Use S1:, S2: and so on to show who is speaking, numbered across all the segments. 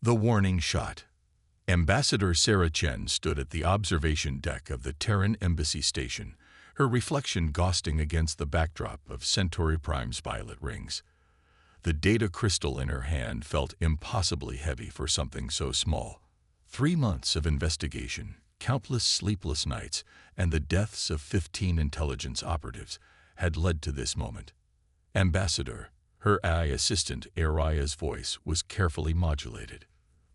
S1: The warning shot. Ambassador Sarah Chen stood at the observation deck of the Terran Embassy Station, her reflection ghosting against the backdrop of Centauri Prime's violet rings. The data crystal in her hand felt impossibly heavy for something so small. 3 months of investigation, countless sleepless nights, and the deaths of 15 intelligence operatives had led to this moment. Ambassador, her AI assistant Aria's voice was carefully modulated.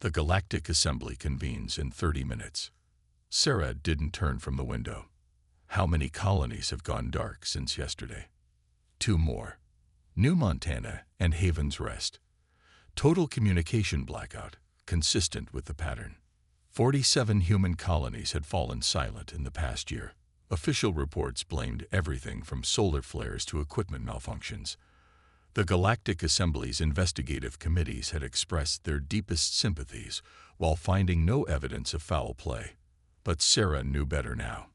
S1: The Galactic Assembly convenes in 30 minutes. Sarah didn't turn from the window. How many colonies have gone dark since yesterday? 2 more. New Montana and Haven's Rest. Total communication blackout, consistent with the pattern. 47 human colonies had fallen silent in the past year. Official reports blamed everything from solar flares to equipment malfunctions. The Galactic Assembly's investigative committees had expressed their deepest sympathies while finding no evidence of foul play. But Sarah knew better now.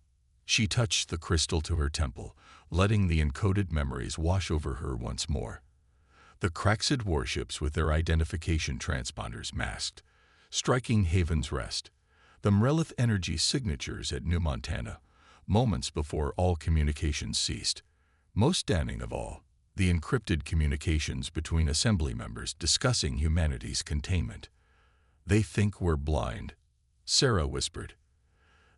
S1: She touched the crystal to her temple, letting the encoded memories wash over her once more. The Craxid warships with their identification transponders masked, striking Haven's Rest. The Mrelith energy signatures at New Montana, moments before all communications ceased. Most damning of all, the encrypted communications between Assembly members discussing humanity's containment. "They think we're blind," Sarah whispered.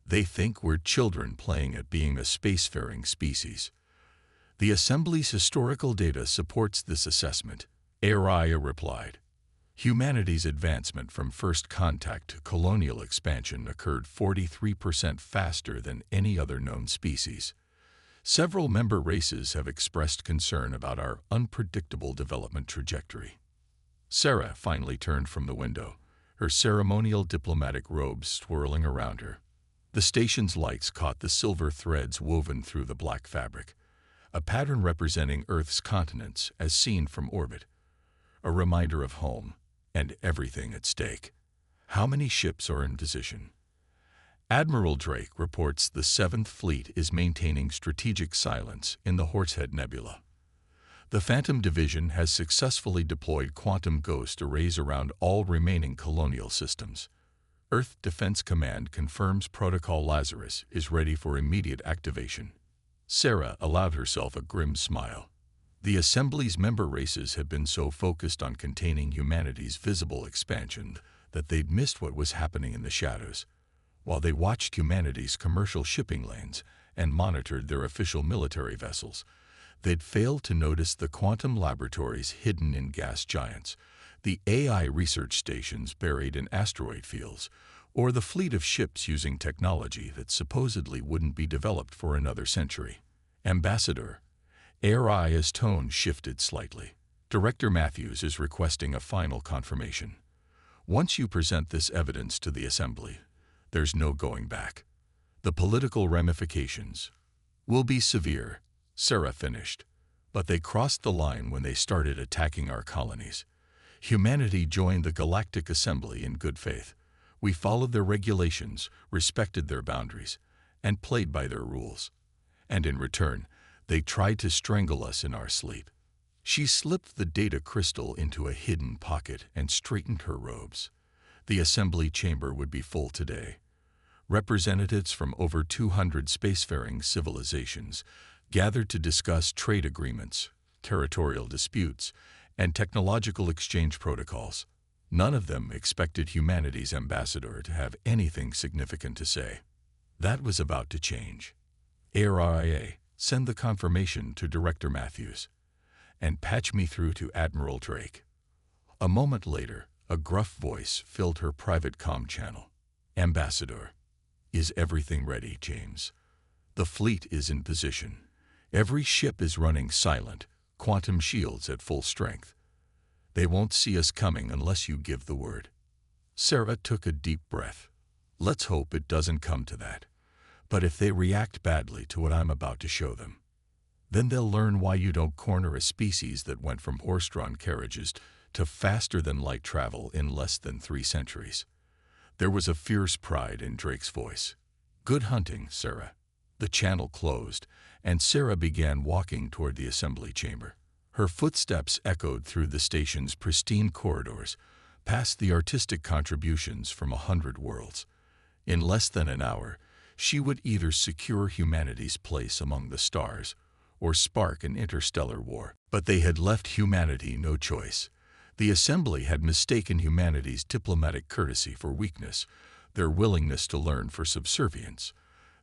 S1: "They think we're children playing at being a spacefaring species." The Assembly's historical data supports this assessment, Aria replied. Humanity's advancement from first contact to colonial expansion occurred 43% faster than any other known species. Several member races have expressed concern about our unpredictable development trajectory. Sarah finally turned from the window, her ceremonial diplomatic robes swirling around her. The station's lights caught the silver threads woven through the black fabric, a pattern representing Earth's continents as seen from orbit, a reminder of home and everything at stake. How many ships are in position? Admiral Drake reports the 7th Fleet is maintaining strategic silence in the Horsehead Nebula. The Phantom Division has successfully deployed quantum ghost arrays around all remaining colonial systems. Earth Defense Command confirms Protocol Lazarus is ready for immediate activation. Sarah allowed herself a grim smile. The Assembly's member races had been so focused on containing humanity's visible expansion that they'd missed what was happening in the shadows. While they watched humanity's commercial shipping lanes and monitored their official military vessels, they'd failed to notice the quantum laboratories hidden in gas giants, the AI research stations buried in asteroid fields, or the fleet of ships using technology that supposedly wouldn't be developed for another century. Ambassador, Aria's tone shifted slightly. Director Matthews is requesting a final confirmation. Once you present this evidence to the Assembly, there's no going back. The political ramifications will be severe, Sarah finished. But they crossed the line when they started attacking our colonies. Humanity joined the Galactic Assembly in good faith. We followed their regulations, respected their boundaries, and played by their rules. And in return, they tried to strangle us in our sleep. She slipped the data crystal into a hidden pocket and straightened her robes. The Assembly chamber would be full today. Representatives from over 200 spacefaring civilizations gathered to discuss trade agreements, territorial disputes, and technological exchange protocols. None of them expected humanity's ambassador to have anything significant to say. That was about to change. ARIA, send the confirmation to Director Matthews, and patch me through to Admiral Drake. A moment later, a gruff voice filled her private comm channel. Ambassador, is everything ready, James? The fleet is in position. Every ship is running silent, quantum shields at full strength. They won't see us coming unless you give the word. Sarah took a deep breath. Let's hope it doesn't come to that. But if they react badly to what I'm about to show them, then they'll learn why you don't corner a species that went from horse-drawn carriages to faster-than-light travel in less than 3 centuries. There was a fierce pride in Drake's voice. Good hunting, Sarah. The channel closed, and Sarah began walking toward the assembly chamber. Her footsteps echoed through the station's pristine corridors, past the artistic contributions from 100 worlds. In less than an hour, she would either secure humanity's place among the stars or spark an interstellar war. But they had left humanity no choice. The Assembly had mistaken humanity's diplomatic courtesy for weakness, their willingness to learn for subservience.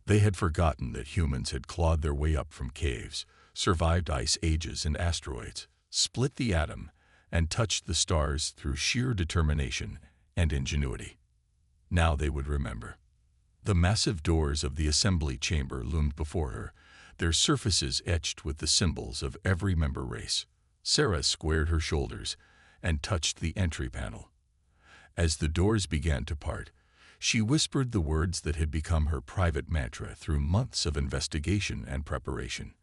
S1: They had forgotten that humans had clawed their way up from caves, survived ice ages and asteroids, split the atom, and touched the stars through sheer determination and ingenuity. Now they would remember. The massive doors of the assembly chamber loomed before her, their surfaces etched with the symbols of every member race. Sarah squared her shoulders and touched the entry panel. As the doors began to part, she whispered the words that had become her private mantra through months of investigation and preparation.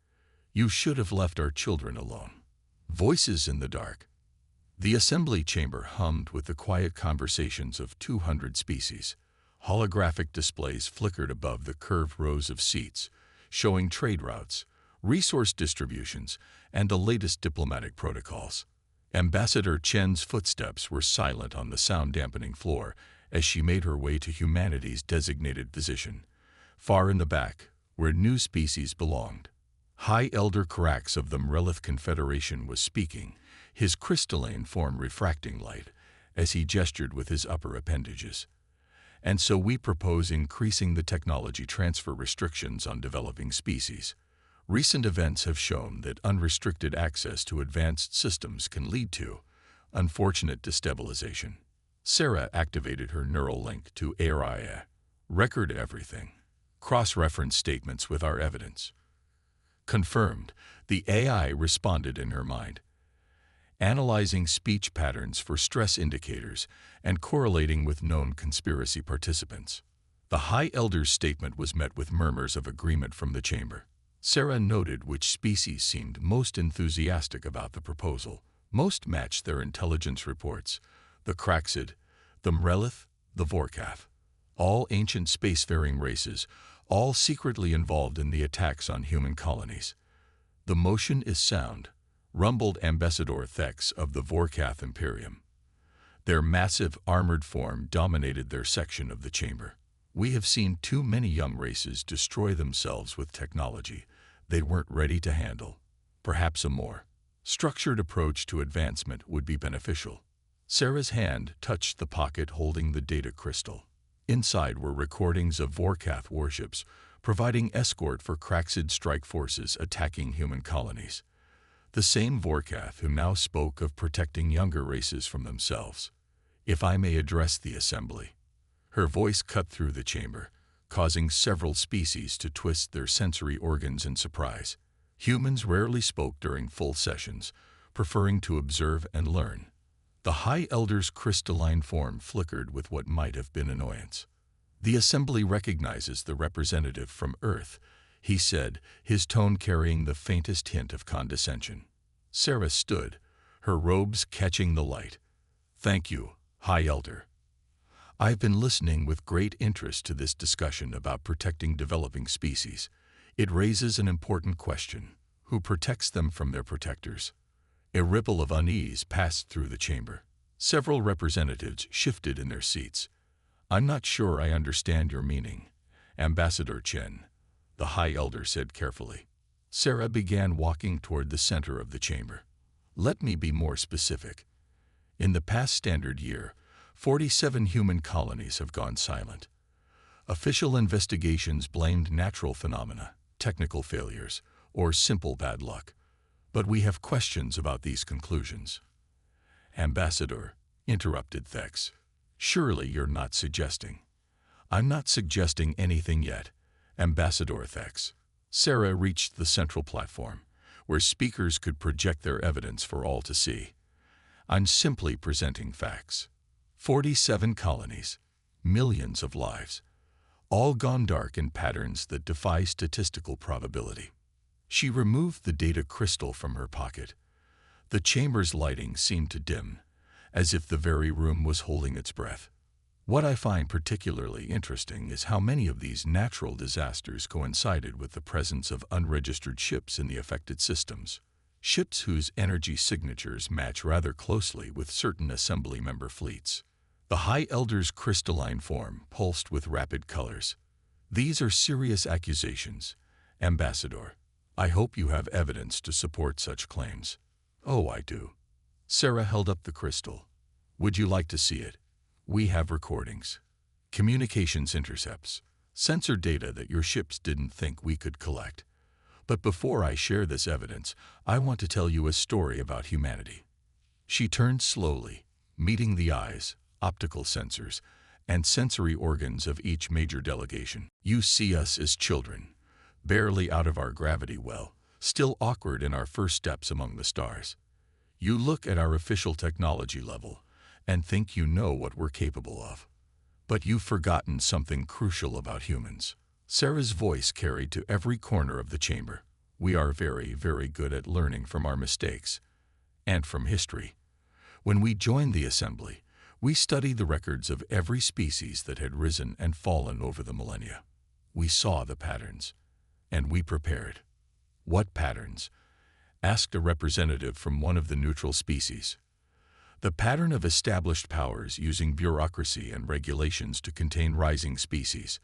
S1: "You should have left our children alone." Voices in the dark. The assembly chamber hummed with the quiet conversations of 200 species. Holographic displays flickered above the curved rows of seats, showing trade routes, resource distributions, and the latest diplomatic protocols. Ambassador Chen's footsteps were silent on the sound-dampening floor as she made her way to humanity's designated position, far in the back, where new species belonged. High Elder Carax of the Mrelith Confederation was speaking, his crystalline form refracting light, as he gestured with his upper appendages. "And so we propose increasing the technology transfer restrictions on developing species. Recent events have shown that unrestricted access to advanced systems can lead to unfortunate destabilization." Sarah activated her neural link to AI. "Record everything. Cross-reference statements with our evidence." Confirmed, the AI responded in her mind, analyzing speech patterns for stress indicators and correlating with known conspiracy participants. The High Elder's statement was met with murmurs of agreement from the chamber. Sarah noted which species seemed most enthusiastic about the proposal. Most matched their intelligence reports: the Craxid, the Mrelith, the Vorkath. All ancient spacefaring races, all secretly involved in the attacks on human colonies. "The motion is sound," rumbled Ambassador Thex of the Vorkath Imperium. Their massive armored form dominated their section of the chamber. "We have seen too many young races destroy themselves with technology they weren't ready to handle. Perhaps a more structured approach to advancement would be beneficial." Sarah's hand touched the pocket holding the data crystal. Inside were recordings of Vorkath warships, providing escort for Craxid strike forces attacking human colonies. The same Vorkath who now spoke of protecting younger races from themselves. "If I may address the assembly." Her voice cut through the chamber, causing several species to twist their sensory organs in surprise. Humans rarely spoke during full sessions, preferring to observe and learn. The High Elder's crystalline form flickered with what might have been annoyance. "The assembly recognizes the representative from Earth," he said, his tone carrying the faintest hint of condescension. Sarah stood, her robes catching the light. "Thank you, High Elder. I've been listening with great interest to this discussion about protecting developing species. It raises an important question: who protects them from their protectors?" A ripple of unease passed through the chamber. Several representatives shifted in their seats. "I'm not sure I understand your meaning, Ambassador Chen," the High Elder said carefully. Sarah began walking toward the center of the chamber. "Let me be more specific. In the past standard year, 47 human colonies have gone silent. Official investigations blamed natural phenomena, technical failures, or simple bad luck. But we have questions about these conclusions." "Ambassador," interrupted Thex, "surely you're not suggesting—" "I'm not suggesting anything yet, Ambassador Thex." Sarah reached the central platform, where speakers could project their evidence for all to see. "I'm simply presenting facts. 47 colonies, millions of lives, all gone dark in patterns that defy statistical probability." She removed the data crystal from her pocket. The chamber's lighting seemed to dim, as if the very room was holding its breath. "What I find particularly interesting is how many of these natural disasters coincided with the presence of unregistered ships in the affected systems. ships whose energy signatures match rather closely with certain assembly member fleets. The High Elder's crystalline form pulsed with rapid colors. These are serious accusations, Ambassador. I hope you have evidence to support such claims. Oh, I do. Sarah held up the crystal. Would you like to see it? We have recordings, communications intercepts, sensor data that your ships didn't think we could collect. But before I share this evidence, I want to tell you a story about humanity. She turned slowly, meeting the eyes, optical sensors, and sensory organs of each major delegation. You see us as children, barely out of our gravity well, still awkward in our first steps among the stars. You look at our official technology level and think you know what we're capable of. But you've forgotten something crucial about humans. Sarah's voice carried to every corner of the chamber. We are very, very good at learning from our mistakes and from history. When we joined the assembly, we studied the records of every species that had risen and fallen over the millennia. We saw the patterns, and we prepared. What patterns? Asked a representative from one of the neutral species. The pattern of established powers using bureaucracy and regulations to contain rising species.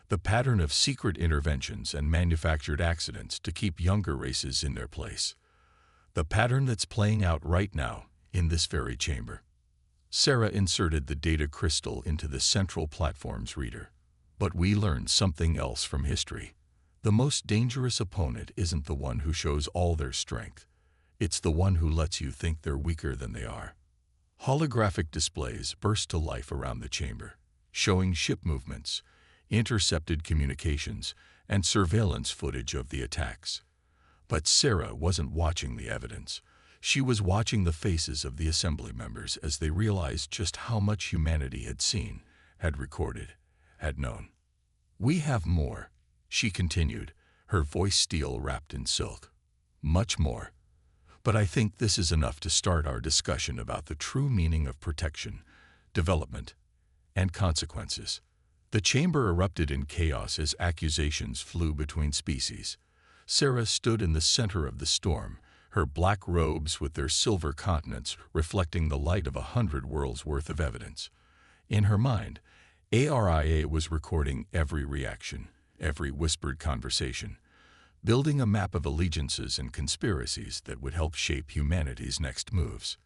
S1: The pattern of secret interventions and manufactured accidents to keep younger races in their place. The pattern that's playing out right now in this very chamber. Sarah inserted the data crystal into the central platform's reader. But we learned something else from history. The most dangerous opponent isn't the one who shows all their strength. It's the one who lets you think they're weaker than they are. Holographic displays burst to life around the chamber, showing ship movements, intercepted communications, and surveillance footage of the attacks. But Sarah wasn't watching the evidence. She was watching the faces of the assembly members as they realized just how much humanity had seen, had recorded, had known. We have more, she continued, her voice steel wrapped in silk. Much more. But I think this is enough to start our discussion about the true meaning of protection, development, and consequences. The chamber erupted in chaos as accusations flew between species. Sarah stood in the center of the storm, her black robes with their silver continents reflecting the light of 100 worlds worth of evidence. In her mind, ARIA was recording every reaction, every whispered conversation, building a map of allegiances and conspiracies that would help shape humanity's next moves.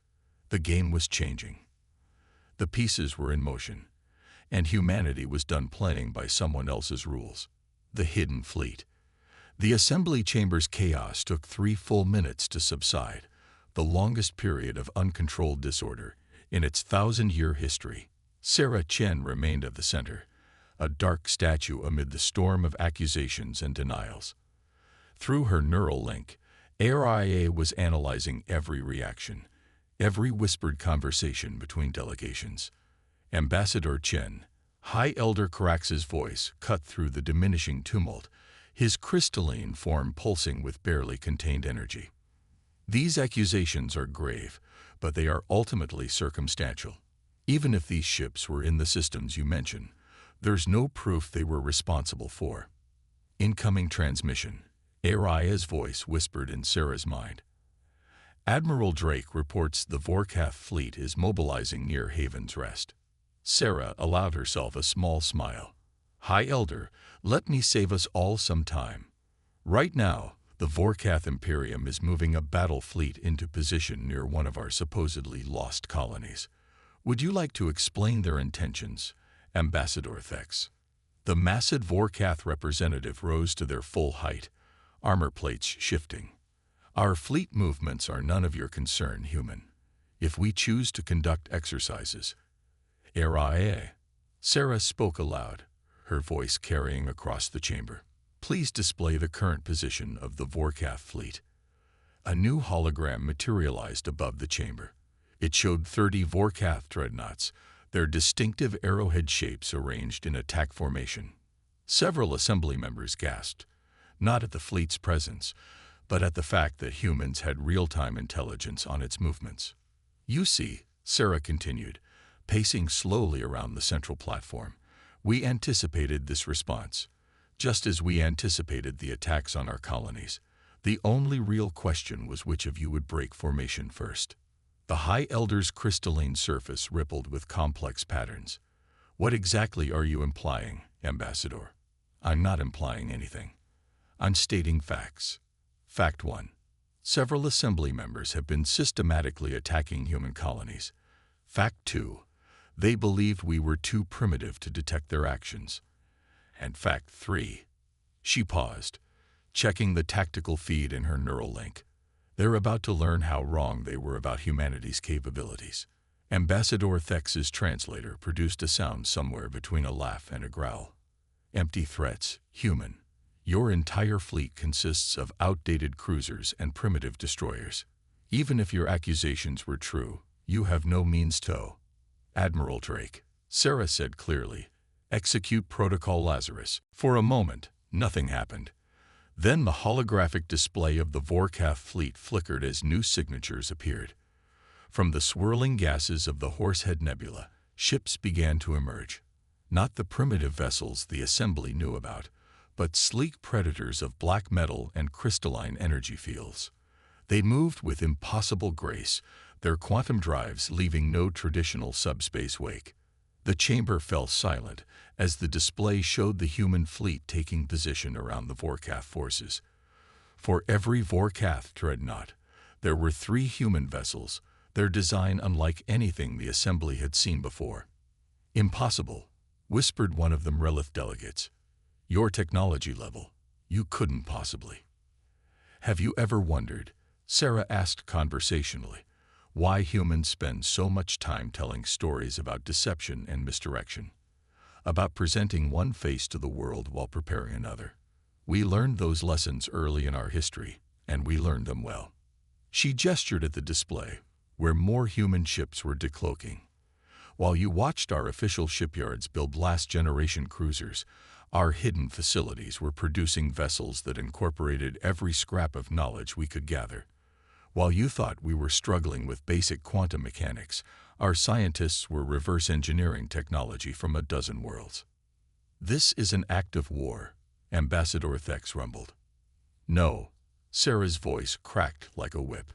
S1: The game was changing. The pieces were in motion, and humanity was done playing by someone else's rules. The hidden fleet. The assembly chamber's chaos took 3 full minutes to subside, the longest period of uncontrolled disorder in its 1,000-year history. Sarah Chen remained at the center, a dark statue amid the storm of accusations and denials. Through her neural link, ARIA was analyzing every reaction, every whispered conversation between delegations. Ambassador Chen, High Elder Carax's voice cut through the diminishing tumult, his crystalline form pulsing with barely contained energy. These accusations are grave, but they are ultimately circumstantial. Even if these ships were in the systems you mention, there's no proof they were responsible for. Incoming transmission. Aria's voice whispered in Sarah's mind. Admiral Drake reports the Vorkath fleet is mobilizing near Haven's Rest. Sarah allowed herself a small smile. High Elder, let me save us all some time. Right now, the Vorkath Imperium is moving a battle fleet into position near one of our supposedly lost colonies. Would you like to explain their intentions, Ambassador Thex? The massive Vorkath representative rose to their full height, armor plates shifting. Our fleet movements are none of your concern, human. If we choose to conduct exercises, ARIA. Sarah spoke aloud, her voice carrying across the chamber. Please display the current position of the Vorkath fleet. A new hologram materialized above the chamber. It showed 30 Vorkath dreadnoughts, their distinctive arrowhead shapes arranged in attack formation. Several assembly members gasped, not at the fleet's presence, but at the fact that humans had real-time intelligence on its movements. You see, Sarah continued, pacing slowly around the central platform, we anticipated this response. Just as we anticipated the attacks on our colonies, The only real question was which of you would break formation first. The High Elder's crystalline surface rippled with complex patterns. What exactly are you implying, Ambassador? I'm not implying anything. I'm stating facts. Fact 1. Several assembly members have been systematically attacking human colonies. Fact 2. They believed we were too primitive to detect their actions. And fact 3. She paused, checking the tactical feed in her neural link. They're about to learn how wrong they were about humanity's capabilities. Ambassador Thex's translator produced a sound somewhere between a laugh and a growl. Empty threats, human. Your entire fleet consists of outdated cruisers and primitive destroyers. Even if your accusations were true, you have no means to. Admiral Drake, Sarah said clearly, execute Protocol Lazarus. For a moment, nothing happened. Then the holographic display of the Vorkath fleet flickered as new signatures appeared. From the swirling gases of the Horsehead Nebula, ships began to emerge. Not the primitive vessels the Assembly knew about, but sleek predators of black metal and crystalline energy fields. They moved with impossible grace, their quantum drives leaving no traditional subspace wake. The chamber fell silent as the display showed the human fleet taking position around the Vorkath forces. For every Vorkath dreadnought, there were 3 human vessels, their design unlike anything the Assembly had seen before. Impossible, whispered one of the Relith delegates. Your technology level, you couldn't possibly. Have you ever wondered, Sarah asked conversationally, why humans spend so much time telling stories about deception and misdirection? About presenting one face to the world while preparing another. We learned those lessons early in our history, and we learned them well. She gestured at the display, where more human ships were decloaking. While you watched our official shipyards build last-generation cruisers, our hidden facilities were producing vessels that incorporated every scrap of knowledge we could gather. While you thought we were struggling with basic quantum mechanics, our scientists were reverse engineering technology from a dozen worlds. This is an act of war, Ambassador Thex rumbled. No, Sarah's voice cracked like a whip.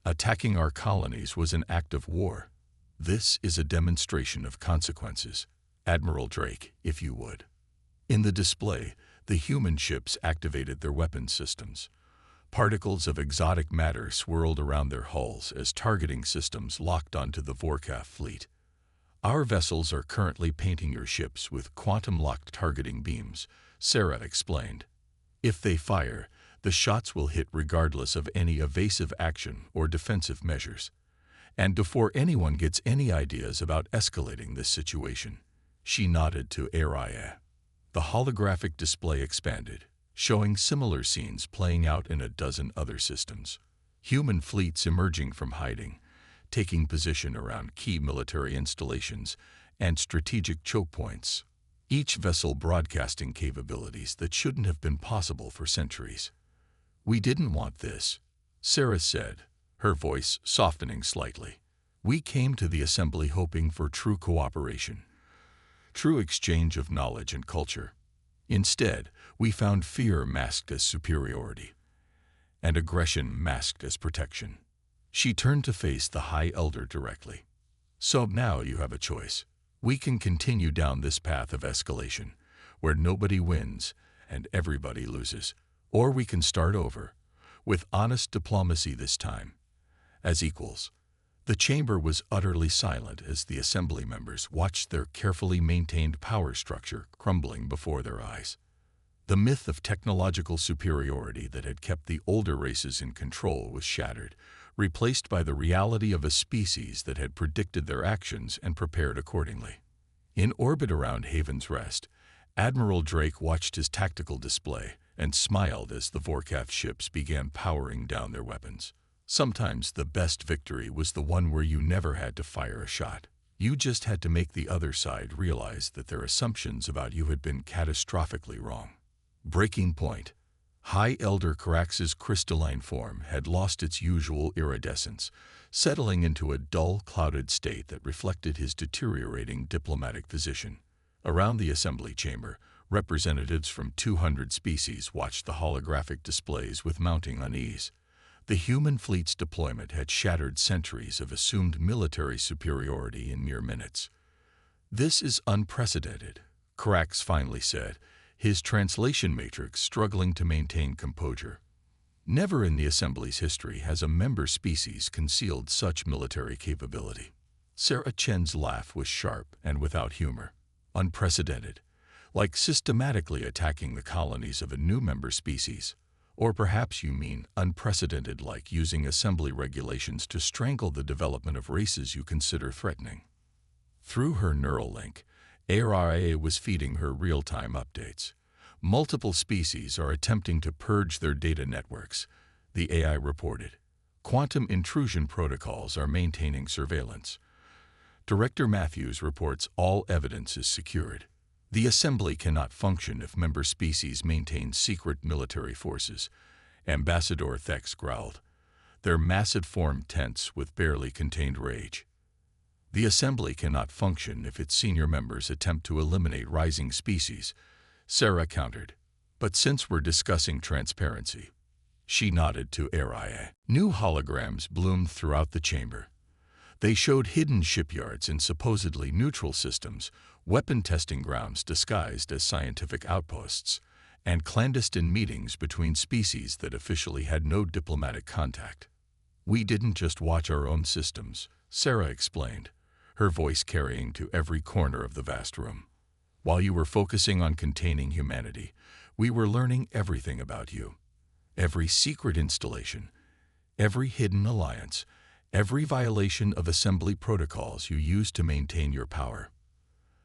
S1: Attacking our colonies was an act of war. This is a demonstration of consequences. Admiral Drake, if you would. In the display, the human ships activated their weapons systems. Particles of exotic matter swirled around their hulls as targeting systems locked onto the Vorkath fleet. Our vessels are currently painting your ships with quantum-locked targeting beams, Sarah explained. If they fire, the shots will hit regardless of any evasive action or defensive measures. And before anyone gets any ideas about escalating this situation, she nodded to Araya. The holographic display expanded, showing similar scenes playing out in a dozen other systems. Human fleets emerging from hiding, taking position around key military installations and strategic choke points, each vessel broadcasting capabilities that shouldn't have been possible for centuries. We didn't want this, Sarah said, her voice softening slightly. We came to the Assembly hoping for true cooperation, true exchange of knowledge and culture. Instead, we found fear masked as superiority, and aggression masked as protection. She turned to face the High Elder directly. So now you have a choice. We can continue down this path of escalation, where nobody wins and everybody loses. Or we can start over, with honest diplomacy this time, as equals. The chamber was utterly silent as the Assembly members watched their carefully maintained power structure crumbling before their eyes. The myth of technological superiority that had kept the older races in control was shattered, replaced by the reality of a species that had predicted their actions and prepared accordingly. In orbit around Haven's Rest, Admiral Drake watched his tactical display and smiled as the Vorkath ships began powering down their weapons. Sometimes the best victory was the one where you never had to fire a shot. You just had to make the other side realize that their assumptions about you had been catastrophically wrong. Breaking point. High Elder Carax's crystalline form had lost its usual iridescence, settling into a dull, clouded state that reflected his deteriorating diplomatic position. Around the assembly chamber, Representatives from 200 species watched the holographic displays with mounting unease. The human fleet's deployment had shattered centuries of assumed military superiority in mere minutes. "This is unprecedented," Carax finally said, his translation matrix struggling to maintain composure. "Never in the Assembly's history has a member species concealed such military capability." Sarah Chen's laugh was sharp and without humor. "Unprecedented, like systematically attacking the colonies of a new member species. Or perhaps you mean unprecedented, like using Assembly regulations to strangle the development of races you consider threatening." Through her neural link, ARIA was feeding her real-time updates. "Multiple species are attempting to purge their data networks," the AI reported. "Quantum intrusion protocols are maintaining surveillance." Director Matthews reports all evidence is secured. "The Assembly cannot function if member species maintain secret military forces," Ambassador Thex growled, their massive form tense with barely contained rage. "The Assembly cannot function if its senior members attempt to eliminate rising species," Sarah countered. "But since we're discussing transparency," she nodded to ARIA. New holograms bloomed throughout the chamber. They showed hidden shipyards in supposedly neutral systems, weapon testing grounds disguised as scientific outposts, and clandestine meetings between species that officially had no diplomatic contact. "We didn't just watch our own systems," Sarah explained, her voice carrying to every corner of the vast room. "While you were focusing on containing humanity, we were learning everything about you. Every secret installation, every hidden alliance, every violation of Assembly protocols you used to maintain your power."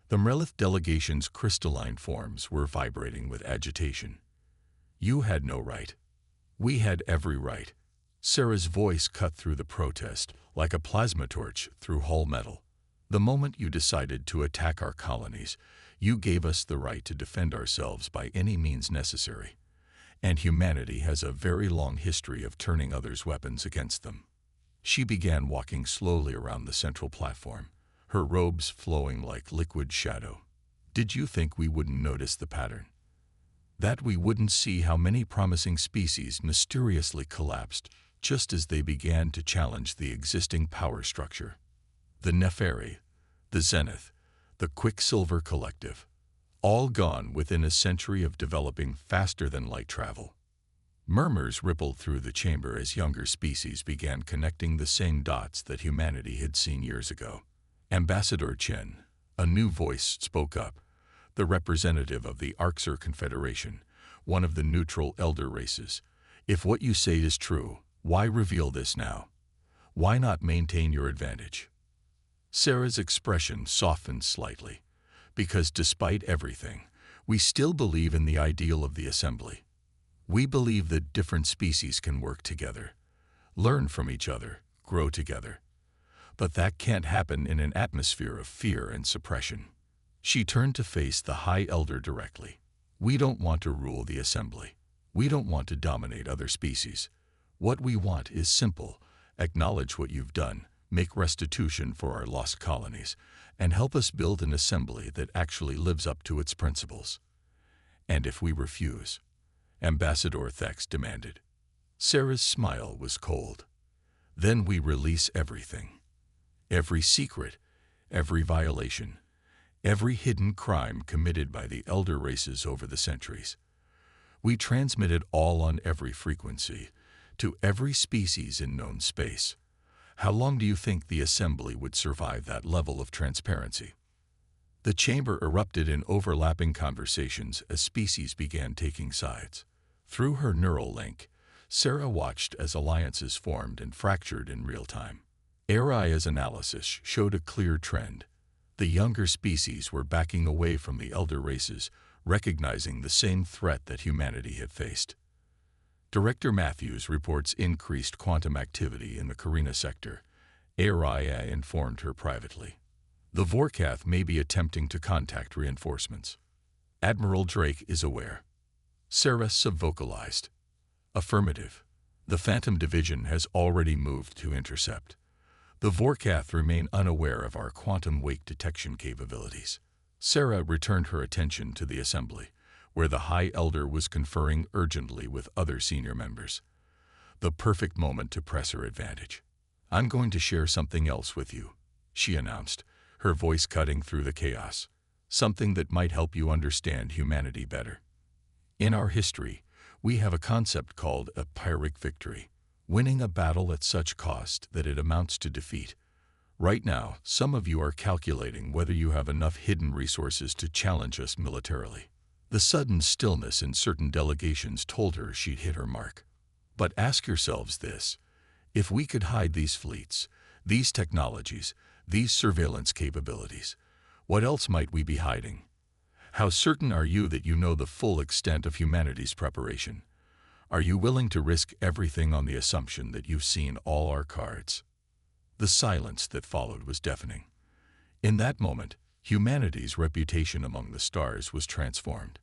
S1: The Mrelith delegation's crystalline forms were vibrating with agitation. "You had no right. We had every right." Sarah's voice cut through the protest like a plasma torch through hull metal. "The moment you decided to attack our colonies, you gave us the right to defend ourselves by any means necessary. And humanity has a very long history of turning others' weapons against them." She began walking slowly around the central platform, her robes flowing like liquid shadow. "Did you think we wouldn't notice the pattern? That we wouldn't see how many promising species mysteriously collapsed just as they began to challenge the existing power structure? The Neferi, the Zenith, the Quicksilver Collective, all gone within a century of developing faster than light travel." Murmurs rippled through the chamber as younger species began connecting the same dots that humanity had seen years ago. Ambassador Chen, a new voice, spoke up, the representative of the Arxer Confederation, one of the neutral elder races. "If what you say is true, why reveal this now? Why not maintain your advantage?" Sarah's expression softened slightly. "Because despite everything, we still believe in the ideal of the Assembly. We believe that different species can work together, learn from each other, grow together. But that can't happen in an atmosphere of fear and suppression." She turned to face the High Elder directly. "We don't want to rule the Assembly. We don't want to dominate other species. What we want is simple: acknowledge what you've done, make restitution for our lost colonies, and help us build an Assembly that actually lives up to its principles." "And if we refuse?" Ambassador Thex demanded. Sarah's smile was cold. "Then we release everything. Every secret, every violation, every hidden crime committed by the elder races over the centuries. We transmit it all on every frequency, to every species in known space. How long do you think the Assembly would survive that level of transparency?" The chamber erupted in overlapping conversations as species began taking sides. Through her neural link, Sarah watched as alliances formed and fractured in real time. ARIA's analysis showed a clear trend. The younger species were backing away from the elder races, recognizing the same threat that humanity had faced. Director Matthews reports increased quantum activity in the Carina sector. ARIA informed her privately. "The Vorkath may be attempting to contact reinforcements. Admiral Drake is aware." Sarah subvocalized. "Affirmative. The Phantom Division has already moved to intercept. The Vorkath remain unaware of our quantum wake detection capabilities." Sarah returned her attention to the assembly, where the High Elder was conferring urgently with other senior members. The perfect moment to press her advantage. "I'm going to share something else with you," she announced, her voice cutting through the chaos. "Something that might help you understand humanity better. In our history, we have a concept called a Pyrrhic victory, winning a battle at such cost that it amounts to defeat. Right now, some of you are calculating whether you have enough hidden resources to challenge us militarily." The sudden stillness in certain delegations told her she'd hit her mark. But ask yourselves this: if we could hide these fleets, these technologies, these surveillance capabilities, what else might we be hiding? How certain are you that you know the full extent of humanity's preparation? Are you willing to risk everything on the assumption that you've seen all our cards? The silence that followed was deafening. In that moment, humanity's reputation among the stars was transformed.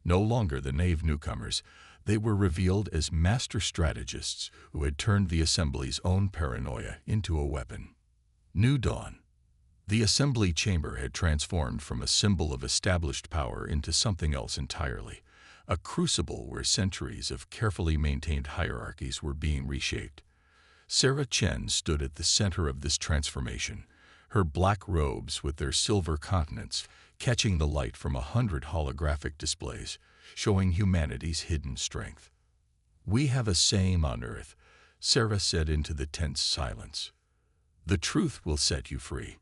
S1: No longer the naive newcomers, they were revealed as master strategists who had turned the Assembly's own paranoia into a weapon. New dawn. The Assembly chamber had transformed from a symbol of established power into something else entirely, a crucible where centuries of carefully maintained hierarchies were being reshaped. Sarah Chen stood at the center of this transformation, her black robes with their silver continents catching the light from 100 holographic displays, showing humanity's hidden strength. "We have a saying on Earth," Sarah said into the tense silence. "The truth will set you free.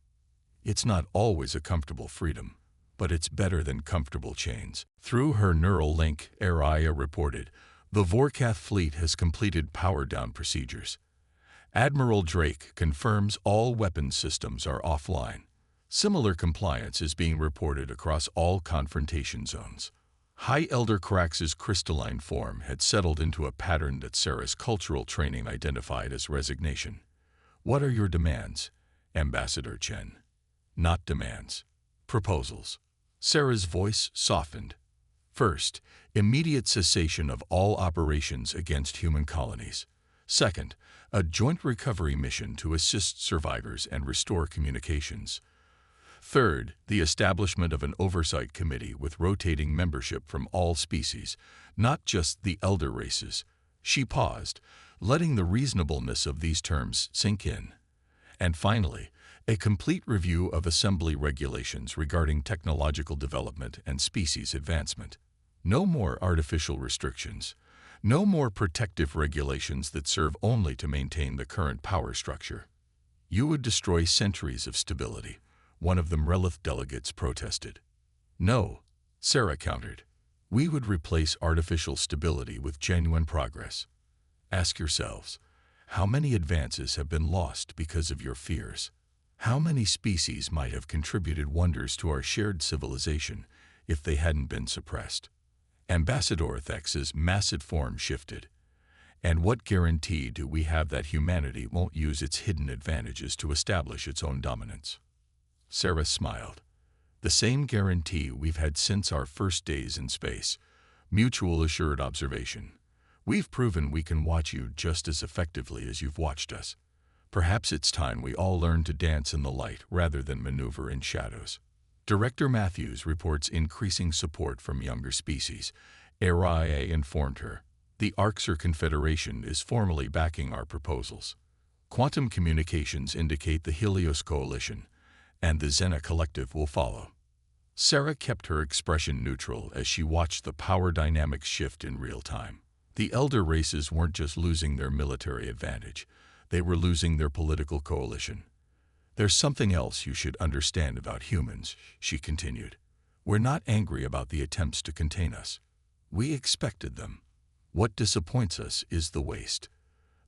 S1: It's not always a comfortable freedom, but it's better than comfortable chains." Through her neural link, Araya reported, "The Vorkath fleet has completed power-down procedures. Admiral Drake confirms all weapons systems are offline. Similar compliance is being reported across all confrontation zones." High Elder Carax's crystalline form had settled into a pattern that Sarah's cultural training identified as resignation. "What are your demands, Ambassador Chen?" "Not demands. Proposals." Sarah's voice softened. "First, immediate cessation of all operations against human colonies. Second, a joint recovery mission to assist survivors and restore communications. Third, the establishment of an oversight committee with rotating membership from all species, not just the elder races." She paused, letting the reasonableness of these terms sink in. "And finally, a complete review of Assembly regulations regarding technological development and species advancement. No more artificial restrictions. No more protective regulations that serve only to maintain the current power structure. You would destroy centuries of stability," one of the Mrelith delegates protested. "No," Sarah countered. "We would replace artificial stability with genuine progress. Ask yourselves, how many advances have been lost because of your fears? How many species might have contributed wonders to our shared civilization if they hadn't been suppressed?" Ambassador Thex's massive form shifted. "And what guarantee do we have that humanity won't use its hidden advantages to establish its own dominance?" Sarah smiled. "The same guarantee we've had since our first days in space. Mutual assured observation. We've proven we can watch you just as effectively as you've watched us. Perhaps it's time we all learn to dance in the light rather than maneuver in shadows." Director Matthews reports increasing support from younger species. Araya informed her, "The Arxer Confederation is formally backing our proposals. Quantum communications indicate the Helios Coalition, and the Xena Collective will follow." Sarah kept her expression neutral as she watched the power dynamics shift in real time. The elder races weren't just losing their military advantage, they were losing their political coalition. "There's something else you should understand about humans," she continued. "We're not angry about the attempts to contain us. We expected them. What disappoints us is the waste.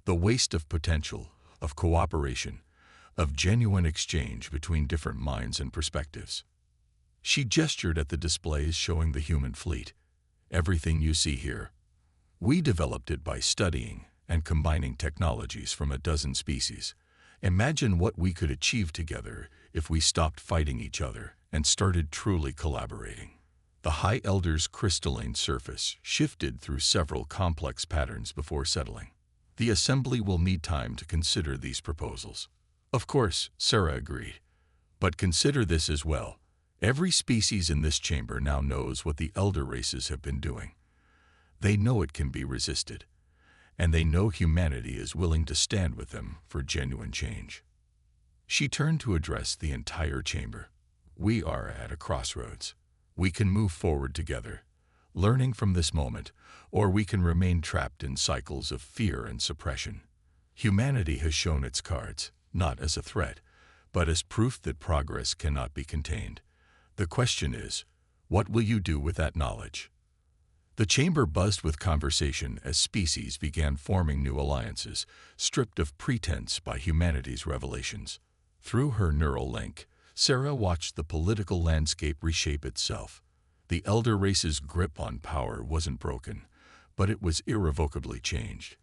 S1: The waste of potential, of cooperation, of genuine exchange between different minds and perspectives." She gestured at the displays showing the human fleet. "Everything you see here. We developed it by studying and combining technologies from a dozen species. Imagine what we could achieve together if we stopped fighting each other and started truly collaborating." The High Elder's crystalline surface shifted through several complex patterns before settling. "The Assembly will need time to consider these proposals." "Of course," Sarah agreed. "But consider this as well. Every species in this chamber now knows what the elder races have been doing. They know it can be resisted, and they know humanity is willing to stand with them for genuine change. She turned to address the entire chamber. We are at a crossroads. We can move forward together, learning from this moment, or we can remain trapped in cycles of fear and suppression. Humanity has shown its cards, not as a threat, but as proof that progress cannot be contained. The question is, what will you do with that knowledge? The chamber buzzed with conversation as species began forming new alliances, stripped of pretense by humanity's revelations. Through her neural link, Sarah watched the political landscape reshape itself. The elder race's grip on power wasn't broken, but it was irrevocably changed.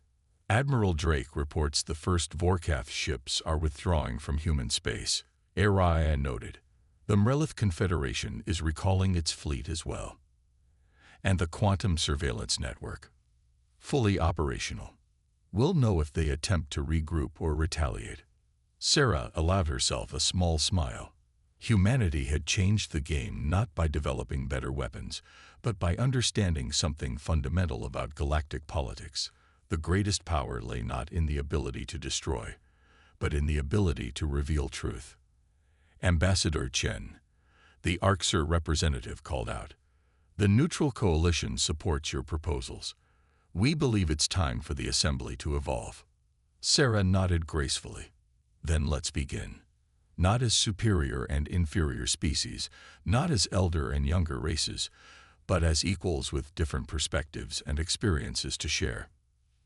S1: Admiral Drake reports the first Vorkath ships are withdrawing from human space. Araya noted. The Mrelith Confederation is recalling its fleet as well. And the quantum surveillance network, fully operational. We'll know if they attempt to regroup or retaliate. Sarah allowed herself a small smile. Humanity had changed the game not by developing better weapons, but by understanding something fundamental about galactic politics. The greatest power lay not in the ability to destroy, but in the ability to reveal truth. Ambassador Chen, the Arxer representative, called out, "The Neutral Coalition supports your proposals. We believe it's time for the Assembly to evolve." Sarah nodded gracefully. Then let's begin. Not as superior and inferior species, not as elder and younger races, but as equals with different perspectives and experiences to share.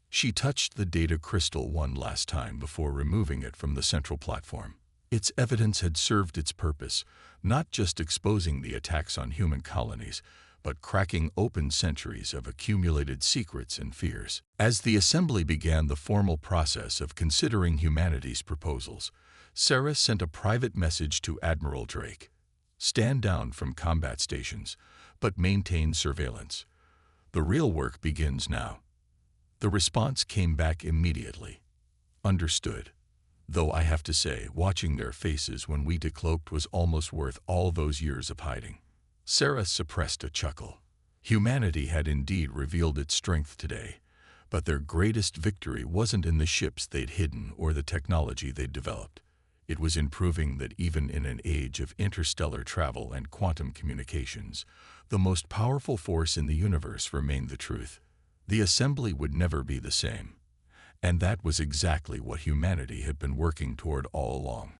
S1: She touched the data crystal one last time before removing it from the central platform. Its evidence had served its purpose, not just exposing the attacks on human colonies, but cracking open centuries of accumulated secrets and fears. As the Assembly began the formal process of considering humanity's proposals, Sarah sent a private message to Admiral Drake. Stand down from combat stations, but maintain surveillance. The real work begins now. The response came back immediately. Understood. Though I have to say, watching their faces when we decloaked was almost worth all those years of hiding. Sarah suppressed a chuckle. Humanity had indeed revealed its strength today, but their greatest victory wasn't in the ships they'd hidden or the technology they'd developed. It was in proving that even in an age of interstellar travel and quantum communications, the most powerful force in the universe remained the truth. The Assembly would never be the same. And that was exactly what humanity had been working toward all along.